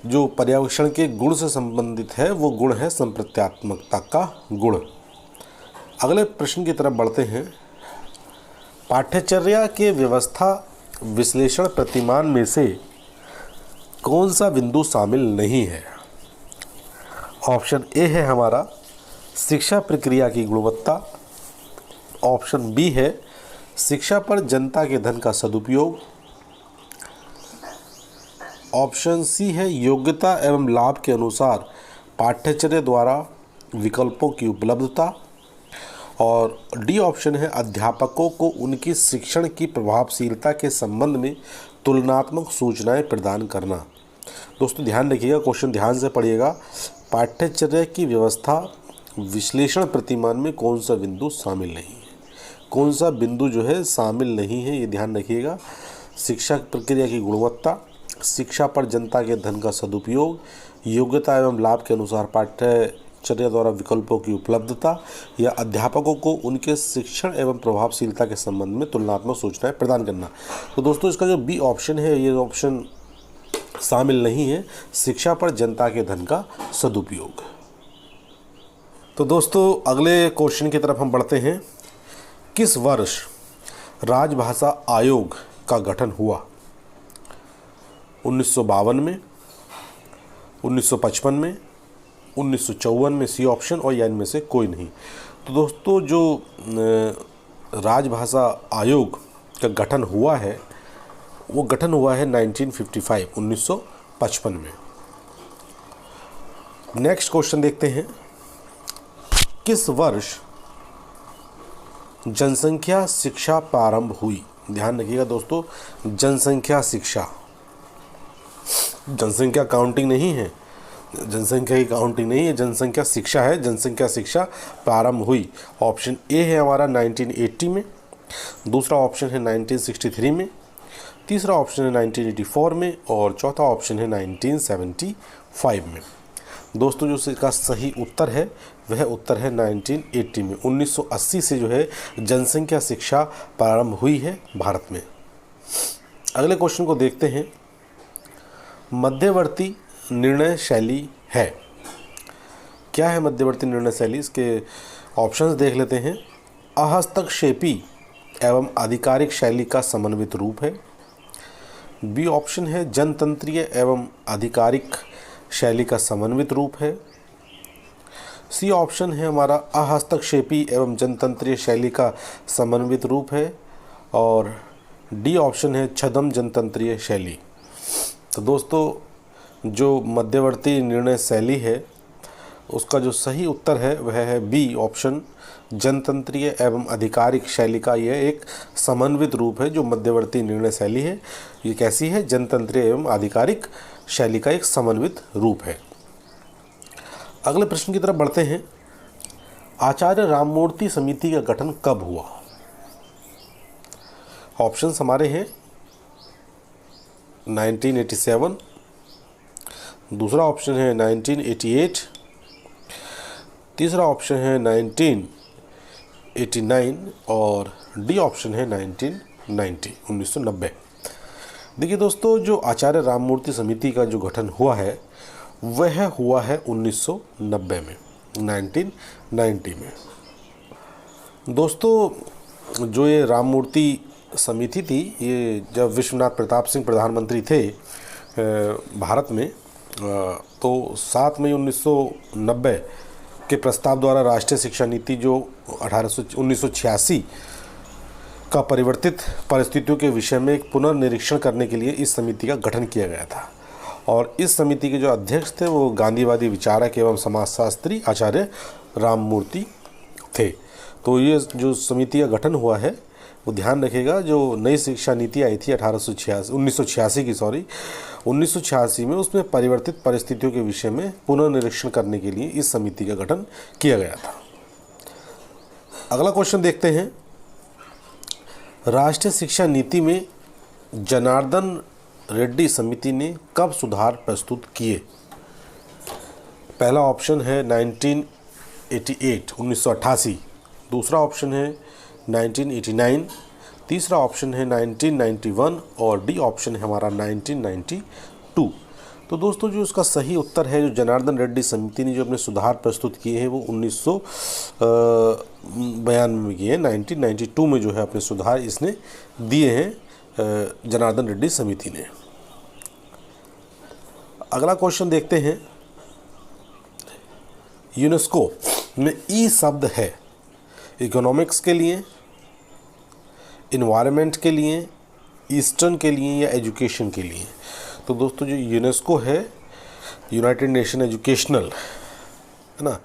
जो पर्यवेक्षण के गुण से संबंधित है वो गुण है संप्रत्यात्मकता का गुण। अगले प्रश्न की तरफ बढ़ते हैं। पाठ्यचर्या के व्यवस्था विश्लेषण प्रतिमान में से कौन सा बिंदु शामिल नहीं है? ऑप्शन ए है हमारा शिक्षा प्रक्रिया की गुणवत्ता, ऑप्शन बी है शिक्षा पर जनता के धन का सदुपयोग, ऑप्शन सी है योग्यता एवं लाभ के अनुसार पाठ्यचर्या द्वारा विकल्पों की उपलब्धता, और डी ऑप्शन है अध्यापकों को उनकी शिक्षण की प्रभावशीलता के संबंध में तुलनात्मक सूचनाएं प्रदान करना। दोस्तों ध्यान रखिएगा, क्वेश्चन ध्यान से पढ़िएगा। पाठ्यचर्या की व्यवस्था विश्लेषण प्रतिमान में कौन सा बिंदु शामिल नहीं है? कौन सा बिंदु जो है शामिल नहीं है ये ध्यान रखिएगा। शिक्षा प्रक्रिया की गुणवत्ता, शिक्षा पर जनता के धन का सदुपयोग, योग्यता एवं लाभ के अनुसार पाठ्यचर्या द्वारा विकल्पों की उपलब्धता, या अध्यापकों को उनके शिक्षण एवं प्रभावशीलता के संबंध में तुलनात्मक सूचनाएं प्रदान करना। तो दोस्तों इसका जो बी ऑप्शन है ये ऑप्शन शामिल नहीं है, शिक्षा पर जनता के धन का सदुपयोग। तो दोस्तों अगले क्वेश्चन की तरफ हम बढ़ते हैं। किस वर्ष राजभाषा आयोग का गठन हुआ? 1952 में, 1955 में, 1954 में सी ऑप्शन, और या इनमें से कोई नहीं। तो दोस्तों जो राजभाषा आयोग का गठन हुआ है वो गठन हुआ है 1955 में। नेक्स्ट क्वेश्चन देखते हैं। किस वर्ष जनसंख्या शिक्षा प्रारंभ हुई? ध्यान रखिएगा दोस्तों, जनसंख्या शिक्षा, जनसंख्या काउंटिंग नहीं है, जनसंख्या की काउंटिंग नहीं है, जनसंख्या शिक्षा है। जनसंख्या शिक्षा प्रारंभ हुई। ऑप्शन ए है हमारा 1980 में, दूसरा ऑप्शन है 1963 में, तीसरा ऑप्शन है 1984 में और चौथा ऑप्शन है 1975 में। दोस्तों जो इसका सही उत्तर है वह उत्तर है 1980 में। 1980 से जो है जनसंख्या शिक्षा प्रारंभ हुई है भारत में। अगले क्वेश्चन को देखते हैं। मध्यवर्ती निर्णय शैली है। क्या है मध्यवर्ती निर्णय शैली? इसके ऑप्शंस देख लेते हैं। अहस्तक्षेपी एवं आधिकारिक शैली का समन्वित रूप है। बी ऑप्शन है जनतंत्रीय एवं आधिकारिक शैली का समन्वित रूप है। सी ऑप्शन है हमारा अहस्तक्षेपी एवं जनतंत्रीय शैली का समन्वित रूप है। और डी ऑप्शन है छद्म जनतंत्रीय शैली। तो दोस्तों जो मध्यवर्ती निर्णय शैली है उसका जो सही उत्तर है वह है बी ऑप्शन जनतंत्रीय एवं आधिकारिक शैली का यह एक समन्वित रूप है। जो मध्यवर्ती निर्णय शैली है ये कैसी है? जनतंत्रीय एवं आधिकारिक शैली का एक समन्वित रूप है। अगले प्रश्न की तरफ बढ़ते हैं। आचार्य राममूर्ति समिति का गठन कब हुआ? ऑप्शंस हमारे हैं 1987, दूसरा ऑप्शन है 1988, तीसरा ऑप्शन है 1989 और डी ऑप्शन है 1990। देखिए दोस्तों, जो आचार्य राममूर्ति समिति का जो गठन हुआ है वह हुआ है 1990 में, 1990 में। दोस्तों जो ये राममूर्ति समिति थी, ये जब विश्वनाथ प्रताप सिंह प्रधानमंत्री थे भारत में, तो 7 मई 1990 के प्रस्ताव द्वारा राष्ट्रीय शिक्षा नीति जो 1986 का परिवर्तित परिस्थितियों के विषय में एक पुनर्निरीक्षण करने के लिए इस समिति का गठन किया गया था। और इस समिति के जो अध्यक्ष थे वो गांधीवादी विचारक एवं समाजशास्त्री आचार्य राममूर्ति थे। तो ये जो समिति का गठन हुआ है वो ध्यान रखिएगा, जो नई शिक्षा नीति आई थी 1986 में, उसमें परिवर्तित परिस्थितियों के विषय में पुनर्निरीक्षण करने के लिए इस समिति का गठन किया गया था। अगला क्वेश्चन देखते हैं। राष्ट्रीय शिक्षा नीति में जनार्दन रेड्डी समिति ने कब सुधार प्रस्तुत किए? पहला ऑप्शन है 1988, दूसरा ऑप्शन है 1989, तीसरा ऑप्शन है 1991 और डी ऑप्शन है हमारा 1992। तो दोस्तों जो इसका सही उत्तर है, जो जनार्दन रेड्डी समिति ने जो अपने सुधार प्रस्तुत किए हैं वो 1992 में किए हैं। 1992 में जो है अपने सुधार इसने दिए हैं जनार्दन रेड्डी समिति ने। अगला क्वेश्चन देखते हैं। यूनेस्को में ई शब्द है इकोनॉमिक्स के लिए, इन्वायरमेंट के लिए, ईस्टर्न के लिए या एजुकेशन के लिए? तो दोस्तों जो यूनेस्को है, यूनाइटेड नेशन एजुकेशनल, है ना,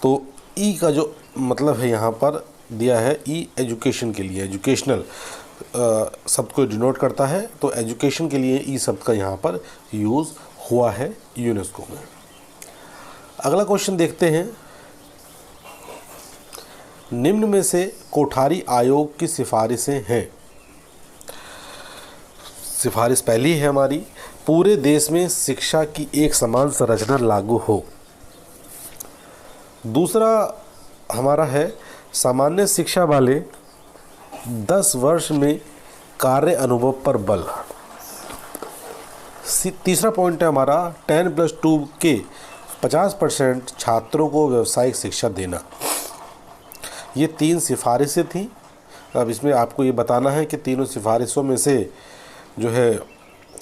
तो ई का जो मतलब है यहाँ पर दिया है ई एजुकेशन के लिए, एजुकेशनल शब्द को डिनोट करता है, तो एजुकेशन के लिए ई शब्द का यहाँ पर यूज़ हुआ है यूनेस्को में। अगला क्वेश्चन देखते हैं। निम्न में से कोठारी आयोग की सिफारिशें हैं। सिफारिश पहली है हमारी, पूरे देश में शिक्षा की एक समान संरचना लागू हो। दूसरा हमारा है सामान्य शिक्षा वाले 10 वर्ष में कार्य अनुभव पर बल। तीसरा पॉइंट है हमारा 10+2 के 50% छात्रों को व्यावसायिक शिक्षा देना। ये 3 सिफारिशें थीं। अब इसमें आपको ये बताना है कि तीनों सिफारिशों में से जो है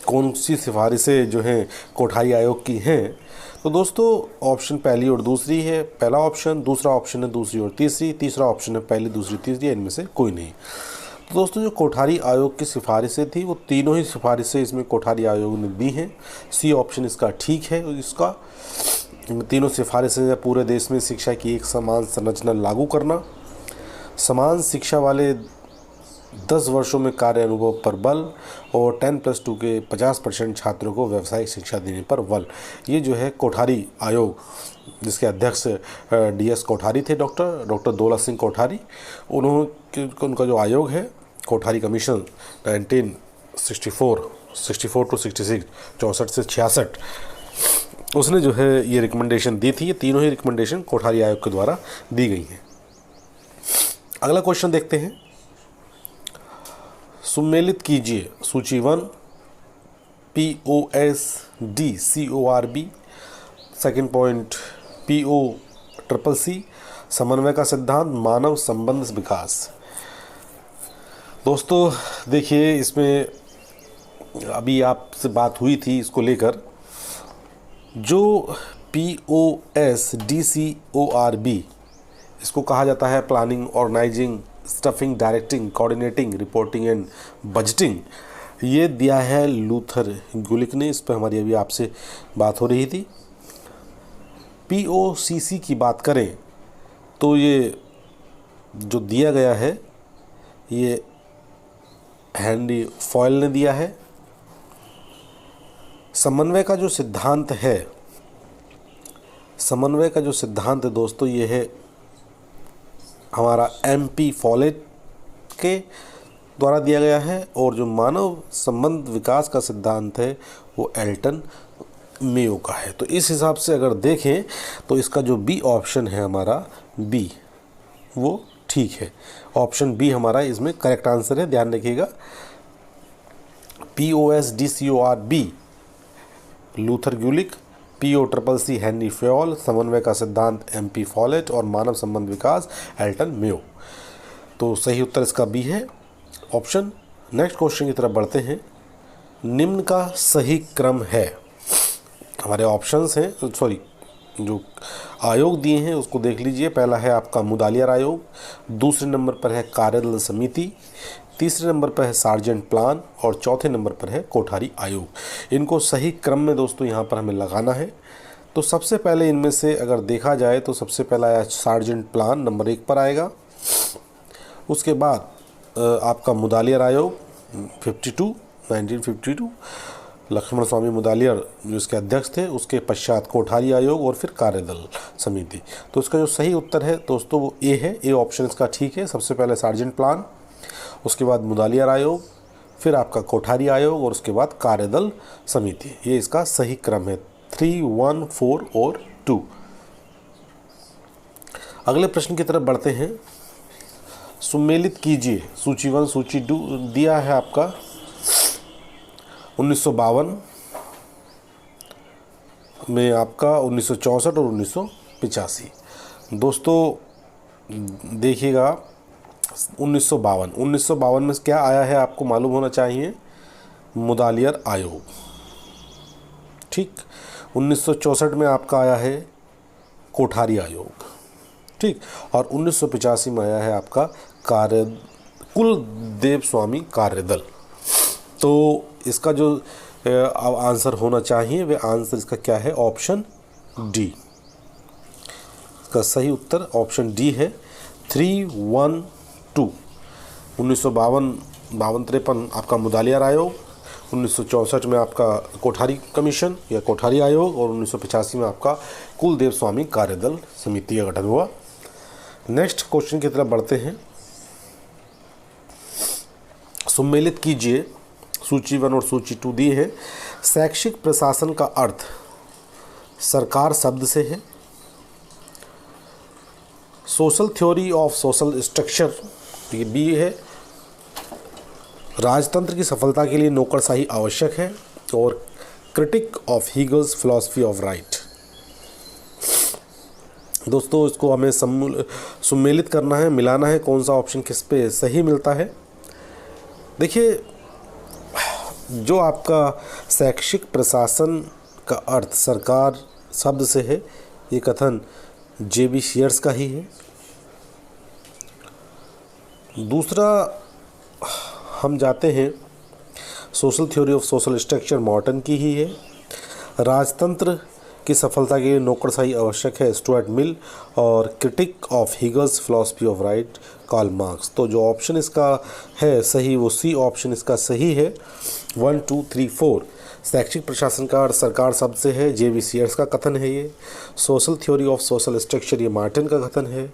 कौन सी सिफारिशें जो हैं कोठारी आयोग की हैं। तो दोस्तों ऑप्शन पहली और दूसरी है, पहला ऑप्शन, दूसरा ऑप्शन है दूसरी और तीसरी, तीसरा ऑप्शन है पहली, दूसरी, तीसरी, इनमें से कोई नहीं। तो दोस्तों जो कोठारी आयोग की सिफारिशें थी वो तीनों ही सिफारिशें इसमें कोठारी आयोग ने दी हैं। सी ऑप्शन इसका ठीक है। इसका तीनों सिफारिशें पूरे देश में शिक्षा की एक समान संरचना लागू करना, समान शिक्षा वाले 10 वर्षों में कार्य अनुभव पर बल और 10+2 के 50% छात्रों को व्यावसायिक शिक्षा देने पर बल। ये जो है कोठारी आयोग, जिसके अध्यक्ष DS कोठारी थे, डॉक्टर दौलत सिंह कोठारी, उनका जो आयोग है कोठारी कमीशन 1964 टू 66, 64 से 66, उसने जो है ये रिकमेंडेशन दी थी। ये तीनों ही रिकमेंडेशन कोठारी आयोग के द्वारा दी गई हैं। अगला क्वेश्चन देखते हैं। सुमेलित कीजिए सूची 1 POSD CORB, second point POCCC, समन्वय का सिद्धांत, मानव संबंध विकास। दोस्तों देखिए, इसमें अभी आपसे बात हुई थी इसको लेकर, जो POSDCORB इसको कहा जाता है planning, organizing, staffing, directing, coordinating, reporting and budgeting, ये दिया है लूथर गुलिक ने। इस पर हमारी अभी आपसे बात हो रही थी। POCC की बात करें तो ये जो दिया गया है ये हेनरी फॉयल ने दिया है। समन्वय का जो सिद्धांत है, समन्वय का जो सिद्धांत है दोस्तों, ये है हमारा MP फॉलेट के द्वारा दिया गया है। और जो मानव संबंध विकास का सिद्धांत है वो एल्टन मेयो का है। तो इस हिसाब से अगर देखें तो इसका जो B ऑप्शन है हमारा B, वो ठीक है। ऑप्शन B हमारा इसमें करेक्ट आंसर है, ध्यान रखिएगा। POSDCORB लूथर गुलिक, POCCC हेनरी फॉयल, समन्वय का सिद्धांत MP फॉलेट और मानव संबंध विकास एल्टन मेयो। तो सही उत्तर इसका B है ऑप्शन। नेक्स्ट क्वेश्चन की तरफ बढ़ते हैं। निम्न का सही क्रम है, हमारे ऑप्शंस हैं, सॉरी जो आयोग दिए हैं उसको देख लीजिए। पहला है आपका मुदालियार आयोग, दूसरे नंबर पर है कार्यदल समिति, तीसरे नंबर पर है सार्जेंट प्लान और चौथे नंबर पर है कोठारी आयोग। इनको सही क्रम में दोस्तों यहाँ पर हमें लगाना है। तो सबसे पहले इनमें से अगर देखा जाए तो सबसे पहला है सार्जेंट प्लान, नंबर 1 पर आएगा। उसके बाद आपका मुदालियार आयोग 1952 लक्ष्मण स्वामी मुदालियार जो इसके अध्यक्ष थे, उसके पश्चात कोठारी आयोग और फिर कार्यदल समिति। तो इसका जो सही उत्तर है दोस्तों वो ए है। ए ऑप्शन इसका ठीक है। सबसे पहले सार्जेंट प्लान, उसके बाद मुदालियार आयोग, फिर आपका कोठारी आयोग और उसके बाद कार्यदल समिति। ये इसका सही क्रम है 3, 1, 4 और 2। अगले प्रश्न की तरफ बढ़ते हैं। सुमेलित कीजिए सूची 1 सूची 2 दिया है आपका 1952 में, आपका 1964 और 1985। दोस्तों देखिएगा 1952 में क्या आया है आपको मालूम होना चाहिए, मुदालियार आयोग। ठीक, 1964 में आपका आया है कोठारी आयोग। ठीक, और 1985 में आया है आपका कुलदेव स्वामी कार्यदल। तो इसका जो आंसर होना चाहिए वे आंसर इसका क्या है, ऑप्शन डी। इसका सही उत्तर ऑप्शन डी है 3, 1, 2। 1952-53 आपका मुदालियार आयोग, 1964 में आपका कोठारी कमीशन या कोठारी आयोग और 1985 में आपका कुलदेव स्वामी कार्यदल समिति का गठन हुआ। नेक्स्ट क्वेश्चन की तरफ बढ़ते हैं। सुमेलित कीजिए सूची 1 और सूची 2 दी है। शैक्षिक प्रशासन का अर्थ सरकार शब्द से है। Social theory of social structure, ये बी है। राजतंत्र की सफलता के लिए नौकरशाही आवश्यक है। और critique of Hegel's philosophy of right. दोस्तों इसको हमें सम्मिलित करना है, मिलाना है, कौन सा ऑप्शन किस पे सही मिलता है। देखिए, जो आपका शैक्षिक प्रशासन का अर्थ सरकार शब्द से है, ये कथन JB शेयर्स का ही है। दूसरा हम जाते हैं social theory of social structure, Merton की ही है। राजतंत्र की सफलता के लिए नौकरशाही आवश्यक है, स्टुअर्ट मिल। और critique of Hegel's philosophy of right, Karl Marx. तो जो ऑप्शन इसका है सही वो सी ऑप्शन इसका सही है 1, 2, 3, 4। शैक्षिक प्रशासन का अर्थ सरकार शब्द से है, JB शेयर्स का कथन है ये। Social theory of social structure, ये मार्टिन का कथन है।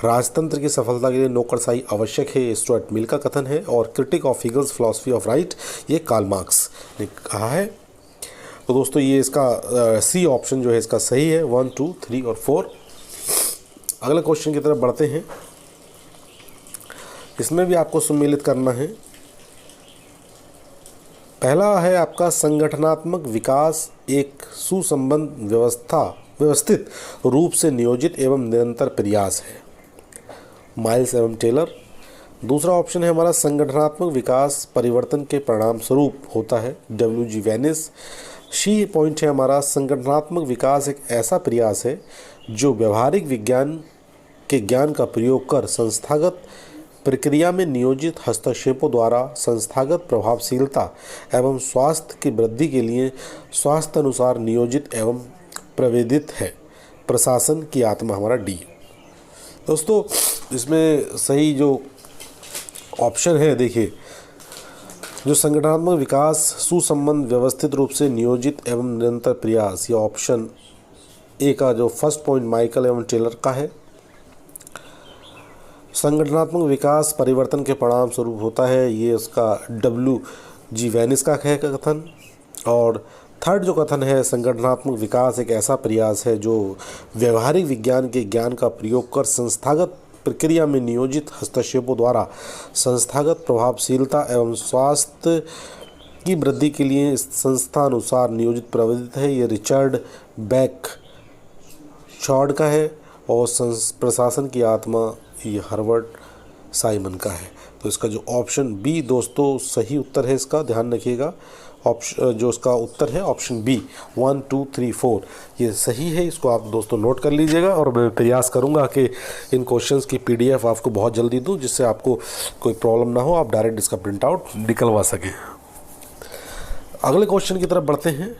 राजतंत्र की सफलता के लिए नौकरशाही आवश्यक है, ये स्टुअर्ट मिल का कथन है। और critique of Hegel's philosophy of right, ये कार्ल मार्क्स ने कहा है। तो दोस्तों ये इसका सी ऑप्शन जो है इसका सही है 1, 2, 3 और 4। अगले क्वेश्चन की तरफ बढ़ते हैं। इसमें भी आपको सम्मिलित करना है। पहला है आपका संगठनात्मक विकास एक सुसंबद्ध व्यवस्था व्यवस्थित रूप से नियोजित एवं निरंतर प्रयास है, माइल्स एवं टेलर। दूसरा ऑप्शन है हमारा संगठनात्मक विकास परिवर्तन के परिणाम स्वरूप होता है, W.G. वेनिस। सी पॉइंट है हमारा संगठनात्मक विकास एक ऐसा प्रयास है जो व्यवहारिक विज्ञान के ज्ञान का प्रयोग कर संस्थागत प्रक्रिया में नियोजित हस्तक्षेपों द्वारा संस्थागत प्रभावशीलता एवं स्वास्थ्य की वृद्धि के लिए स्वास्थ्य अनुसार नियोजित एवं प्रवेदित है। प्रशासन की आत्मा हमारा डी। दोस्तों इसमें सही जो ऑप्शन है देखिए, जो संगठनात्मक विकास सुसंबंध व्यवस्थित रूप से नियोजित एवं निरंतर प्रयास, ये ऑप्शन ए का जो फर्स्ट पॉइंट माइकल एवं टेलर का है। संगठनात्मक विकास परिवर्तन के परिणाम स्वरूप होता है, ये उसका W.G. वेनिस का है कथन। और थर्ड जो कथन है, संगठनात्मक विकास एक ऐसा प्रयास है जो व्यवहारिक विज्ञान के ज्ञान का प्रयोग कर संस्थागत प्रक्रिया में नियोजित हस्तक्षेपों द्वारा संस्थागत प्रभावशीलता एवं स्वास्थ्य की वृद्धि के लिए संस्थानुसार नियोजित प्रवृत्त है। ये रिचर्ड बैक शॉर्ड का है। और प्रशासन की आत्मा ये हर्बर्ट साइमन का है। तो इसका जो ऑप्शन बी दोस्तों सही उत्तर है, इसका ध्यान रखिएगा। ऑप्शन जो इसका उत्तर है ऑप्शन बी 1 2 3 4 ये सही है। इसको आप दोस्तों नोट कर लीजिएगा और मैं प्रयास करूंगा कि इन क्वेश्चंस की PDF आपको बहुत जल्दी दूं, जिससे आपको कोई प्रॉब्लम ना हो, आप डायरेक्ट इसका प्रिंट आउट निकलवा सकें। अगले क्वेश्चन की तरफ बढ़ते हैं।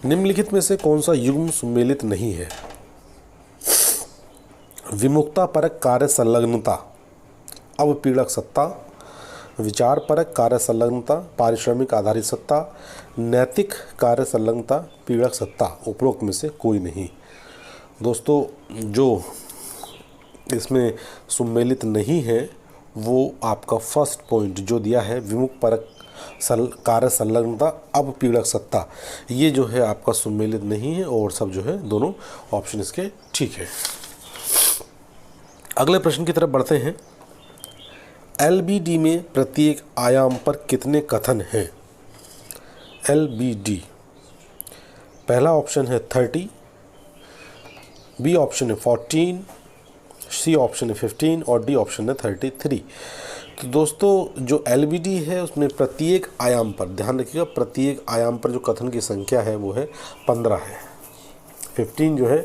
निम्नलिखित में से कौन सा युग्म सुमेलित नहीं है? विमुक्ता परक कार्य संलग्नता, अवपीड़क सत्ता, विचार परक कार्य संलग्नता, पारिश्रमिक आधारित सत्ता, नैतिक कार्य संलग्नता, पीड़क सत्ता, उपरोक्त में से कोई नहीं। दोस्तों जो इसमें सुमेलित नहीं है वो आपका फर्स्ट पॉइंट जो दिया है, विमुक्त परक कार्य संलग्नता, अपपीड़क सत्ता, ये जो है आपका सुमेलित नहीं है और सब जो है दोनों ऑप्शन इसके ठीक है। अगले प्रश्न की तरफ बढ़ते हैं। LBD में प्रत्येक आयाम पर कितने कथन हैं? LBD पहला ऑप्शन है 30, बी ऑप्शन है 14, सी ऑप्शन है 15 और डी ऑप्शन है 33। तो दोस्तों जो LBD है उसमें प्रत्येक आयाम पर ध्यान रखिएगा, प्रत्येक आयाम पर जो कथन की संख्या है वो है 15 है। 15 जो है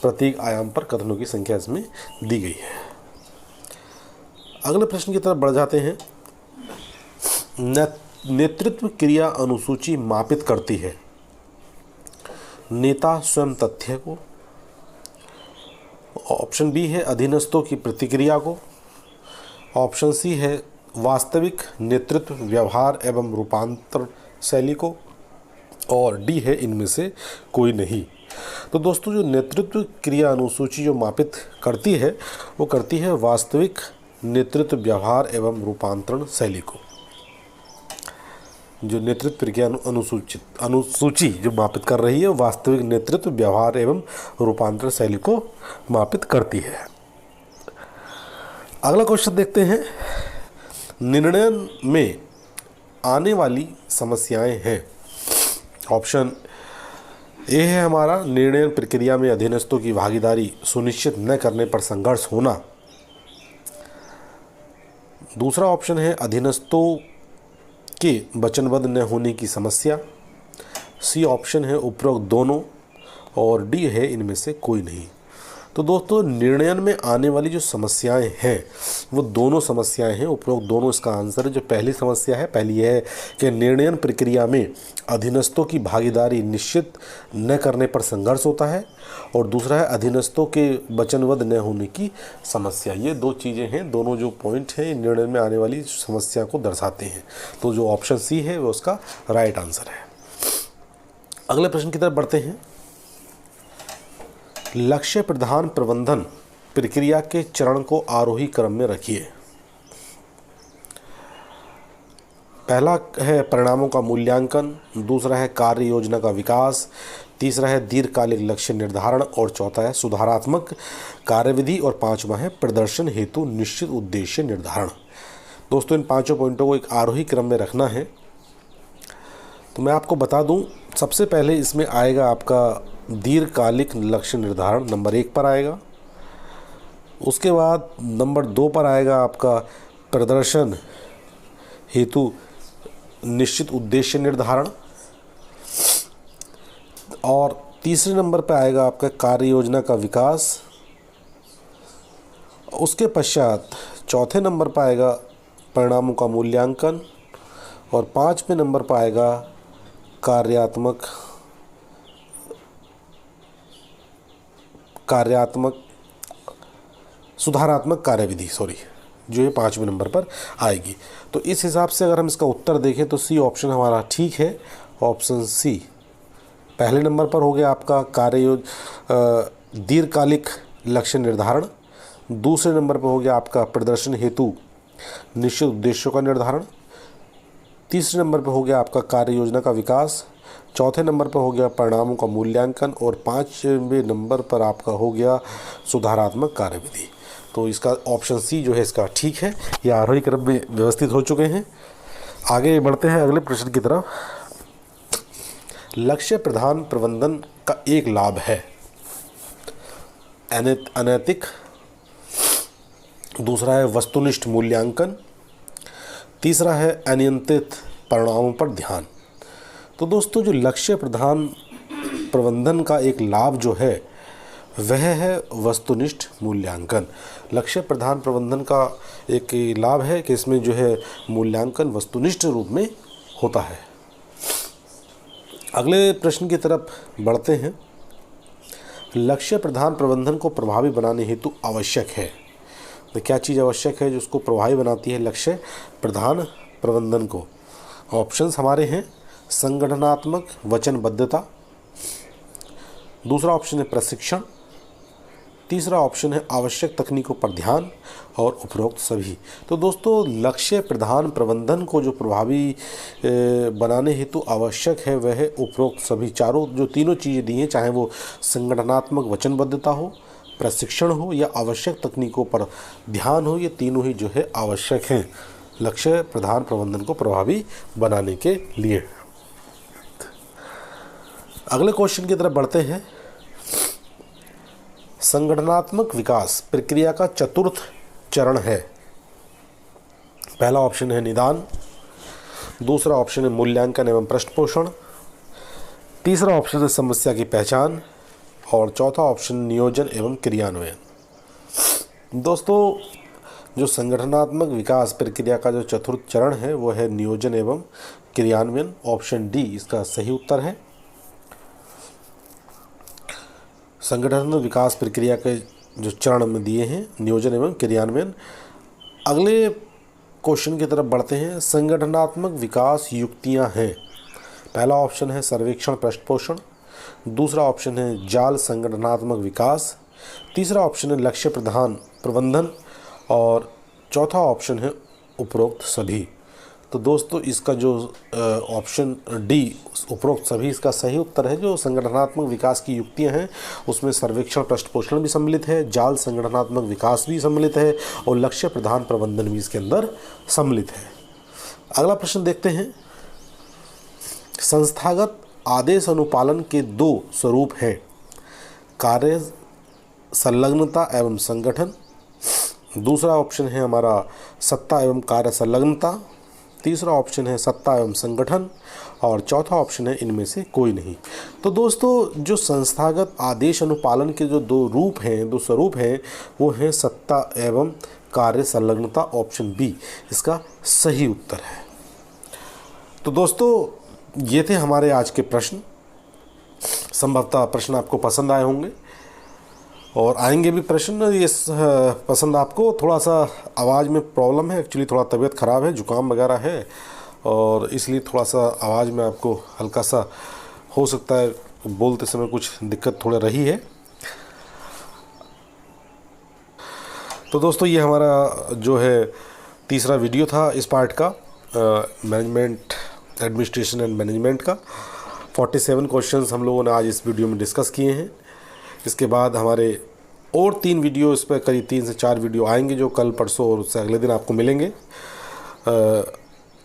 प्रत्येक आयाम पर कथनों की संख्या इसमें दी गई है। अगले प्रश्न की तरफ बढ़ जाते हैं। नेतृत्व क्रिया अनुसूची मापित करती है नेता स्वयं तथ्य को, ऑप्शन बी है अधीनस्थों की प्रतिक्रिया को, ऑप्शन सी है वास्तविक नेतृत्व व्यवहार एवं रूपांतरण शैली को, और डी है इनमें से कोई नहीं। तो दोस्तों जो नेतृत्व क्रिया अनुसूची जो मापित करती है वो करती है वास्तविक नेतृत्व व्यवहार एवं रूपांतरण शैली को। जो नेतृत्व क्रिया अनुसूची जो मापित कर रही है वास्तविक नेतृत्व व्यवहार एवं रूपांतरण शैली को मापित करती है। अगला क्वेश्चन देखते हैं। निर्णय में आने वाली समस्याएं हैं। ऑप्शन ए है हमारा निर्णय प्रक्रिया में अधीनस्थों की भागीदारी सुनिश्चित न करने पर संघर्ष होना। दूसरा ऑप्शन है अधीनस्थों के वचनबद्ध न होने की समस्या। सी ऑप्शन है उपरोक्त दोनों और डी है इनमें से कोई नहीं। तो दोस्तों निर्णयन में आने वाली जो समस्याएं हैं वो दोनों समस्याएं हैं, उपरोक्त दोनों इसका आंसर है। जो पहली समस्या है, पहली यह है कि निर्णयन प्रक्रिया में अधीनस्थों की भागीदारी निश्चित न करने पर संघर्ष होता है, और दूसरा है अधीनस्थों के वचनबद्ध न होने की समस्या। ये दो चीज़ें हैं, दोनों जो पॉइंट हैं निर्णय में आने वाली समस्या को दर्शाते हैं। तो जो ऑप्शन सी है वो उसका राइट आंसर है। अगले प्रश्न की तरफ बढ़ते हैं। लक्ष्य प्रधान प्रबंधन प्रक्रिया के चरण को आरोही क्रम में रखिए। पहला है परिणामों का मूल्यांकन, दूसरा है कार्य योजना का विकास, तीसरा है दीर्घकालिक लक्ष्य निर्धारण और चौथा है सुधारात्मक कार्यविधि और पांचवा है प्रदर्शन हेतु निश्चित उद्देश्य निर्धारण। दोस्तों इन पांचों पॉइंटों को एक आरोही क्रम में रखना है। तो मैं आपको बता दूं, सबसे पहले इसमें आएगा आपका दीर्घकालिक लक्ष्य निर्धारण, नंबर 1 पर आएगा। उसके बाद नंबर 2 पर आएगा आपका प्रदर्शन हेतु निश्चित उद्देश्य निर्धारण, और तीसरे नंबर पर आएगा आपका कार्य योजना का विकास। उसके पश्चात चौथे नंबर पर आएगा परिणामों का मूल्यांकन, और 5वें नंबर पर आएगा सुधारात्मक कार्यविधि, जो ये 5वें नंबर पर आएगी। तो इस हिसाब से अगर हम इसका उत्तर देखें तो सी ऑप्शन हमारा ठीक है। ऑप्शन सी पहले नंबर पर हो गया आपका दीर्घकालिक लक्ष्य निर्धारण, दूसरे नंबर पर हो गया आपका प्रदर्शन हेतु निश्चित उद्देश्यों का निर्धारण, तीसरे नंबर पर हो गया आपका कार्य योजना का विकास, चौथे नंबर पर हो गया परिणामों का मूल्यांकन, और 5वें नंबर पर आपका हो गया सुधारात्मक कार्यविधि। तो इसका ऑप्शन सी जो है इसका ठीक है। ये आरोही क्रम में व्यवस्थित हो चुके हैं। आगे बढ़ते हैं अगले प्रश्न की तरफ। लक्ष्य प्रधान प्रबंधन का एक लाभ है अनैतिक, दूसरा है वस्तुनिष्ठ मूल्यांकन, तीसरा है अनियंत्रित परिणामों पर ध्यान। तो दोस्तों, जो लक्ष्य प्रधान प्रबंधन का एक लाभ जो है वह है वस्तुनिष्ठ मूल्यांकन। लक्ष्य प्रधान प्रबंधन का एक लाभ है कि इसमें जो है मूल्यांकन वस्तुनिष्ठ रूप में होता है। अगले प्रश्न की तरफ बढ़ते हैं। लक्ष्य प्रधान प्रबंधन को प्रभावी बनाने हेतु आवश्यक है, तो क्या चीज़ आवश्यक है जो उसको प्रभावी बनाती है लक्ष्य प्रधान प्रबंधन को? ऑप्शंस हमारे हैं संगठनात्मक वचनबद्धता, दूसरा ऑप्शन है प्रशिक्षण, तीसरा ऑप्शन है आवश्यक तकनीकों पर ध्यान, और उपरोक्त सभी। तो दोस्तों, लक्ष्य प्रधान प्रबंधन को जो प्रभावी बनाने हेतु आवश्यक है वह है उपरोक्त सभी। जो तीनों चीज़ें दी हैं, चाहे वो संगठनात्मक वचनबद्धता हो, प्रशिक्षण हो या आवश्यक तकनीकों पर ध्यान हो, ये तीनों ही जो है आवश्यक हैं लक्ष्य प्रधान प्रबंधन को प्रभावी बनाने के लिए। अगले क्वेश्चन की तरफ बढ़ते हैं। संगठनात्मक विकास प्रक्रिया का चतुर्थ चरण है। पहला ऑप्शन है निदान, दूसरा ऑप्शन है मूल्यांकन एवं पृष्ठपोषण, तीसरा ऑप्शन है समस्या की पहचान, और चौथा ऑप्शन नियोजन एवं क्रियान्वयन। दोस्तों, जो संगठनात्मक विकास प्रक्रिया का जो चतुर्थ चरण है वो है नियोजन एवं क्रियान्वयन। ऑप्शन डी इसका सही उत्तर है। संगठनात्मक विकास प्रक्रिया के जो चरण में दिए हैं नियोजन एवं क्रियान्वयन। अगले क्वेश्चन की तरफ बढ़ते हैं। संगठनात्मक विकास युक्तियां हैं। पहला ऑप्शन है सर्वेक्षण पृष्ठपोषण, दूसरा ऑप्शन है जाल संगठनात्मक विकास, तीसरा ऑप्शन है लक्ष्य प्रधान प्रबंधन, और चौथा ऑप्शन है उपरोक्त सभी। तो दोस्तों, इसका जो ऑप्शन डी उपरोक्त सभी इसका सही उत्तर है। जो संगठनात्मक विकास की युक्तियां हैं उसमें सर्वेक्षण पृष्ठपोषण भी सम्मिलित है, जाल संगठनात्मक विकास भी सम्मिलित है, और लक्ष्य प्रधान प्रबंधन भी इसके अंदर सम्मिलित है। अगला प्रश्न देखते हैं। संस्थागत आदेश अनुपालन के 2 स्वरूप हैं, कार्य संलग्नता एवं संगठन। दूसरा ऑप्शन है हमारा सत्ता एवं कार्य संलग्नता, तीसरा ऑप्शन है सत्ता एवं संगठन, और चौथा ऑप्शन है इनमें से कोई नहीं। तो दोस्तों, जो संस्थागत आदेश अनुपालन के जो 2 स्वरूप हैं वो हैं सत्ता एवं कार्य संलग्नता। ऑप्शन बी इसका सही उत्तर है। तो दोस्तों, ये थे हमारे आज के प्रश्न। संभवतः प्रश्न आपको पसंद आए होंगे और आएंगे भी प्रश्न। ये पसंद आपको थोड़ा सा आवाज़ में प्रॉब्लम है, एक्चुअली थोड़ा तबीयत ख़राब है, जुकाम वगैरह है, और इसलिए थोड़ा सा आवाज़ में आपको हल्का सा हो सकता है बोलते समय कुछ दिक्कत थोड़ा रही है। तो दोस्तों, ये हमारा जो है तीसरा वीडियो था इस पार्ट का, मैनेजमेंट एडमिनिस्ट्रेशन एंड मैनेजमेंट का। 47 क्वेश्चंस हम लोगों ने आज इस वीडियो में डिस्कस किए हैं। इसके बाद हमारे और 3 वीडियो, इस पर करीब 3 से 4 वीडियो आएंगे जो कल परसों और उससे अगले दिन आपको मिलेंगे।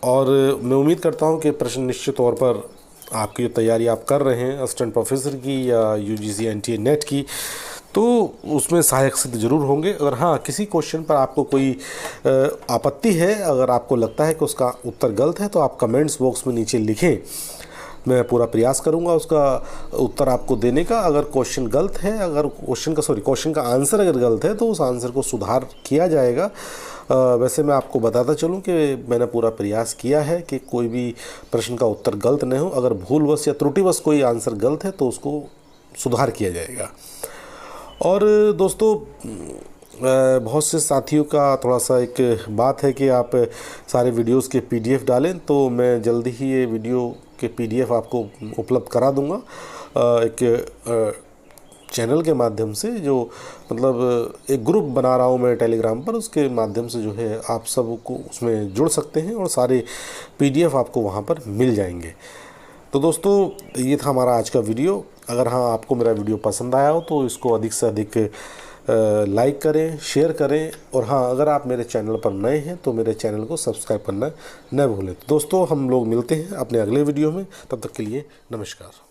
और मैं उम्मीद करता हूं कि प्रश्न निश्चित तौर पर आपकी जो तैयारी आप कर रहे हैं असिस्टेंट प्रोफेसर की या यूजीसी एनटीए नेट की, तो उसमें सहायक सिद्ध जरूर होंगे। अगर हाँ किसी क्वेश्चन पर आपको कोई आपत्ति है, अगर आपको लगता है कि उसका उत्तर गलत है, तो आप कमेंट्स बॉक्स में नीचे लिखें। मैं पूरा प्रयास करूंगा उसका उत्तर आपको देने का। अगर क्वेश्चन गलत है, अगर क्वेश्चन का आंसर अगर गलत है, तो उस आंसर को सुधार किया जाएगा। वैसे मैं आपको बताता चलूं कि मैंने पूरा प्रयास किया है कि कोई भी प्रश्न का उत्तर गलत न हो। अगर भूलवश या त्रुटिवश कोई आंसर गलत है तो उसको सुधार किया जाएगा। और दोस्तों, बहुत से साथियों का थोड़ा सा एक बात है कि आप सारे वीडियोस के पीडीएफ डालें, तो मैं जल्दी ही ये वीडियो के पीडीएफ आपको उपलब्ध करा दूंगा एक चैनल के माध्यम से, जो मतलब एक ग्रुप बना रहा हूँ मैं टेलीग्राम पर, उसके माध्यम से जो है आप सबको उसमें जुड़ सकते हैं और सारे पीडीएफ आपको वहाँ पर मिल जाएंगे। तो दोस्तों, ये था हमारा आज का वीडियो। अगर हाँ आपको मेरा वीडियो पसंद आया हो तो इसको अधिक से अधिक लाइक करें, शेयर करें, और हाँ अगर आप मेरे चैनल पर नए हैं तो मेरे चैनल को सब्सक्राइब करना न भूलें। दोस्तों, हम लोग मिलते हैं अपने अगले वीडियो में। तब तक के लिए नमस्कार।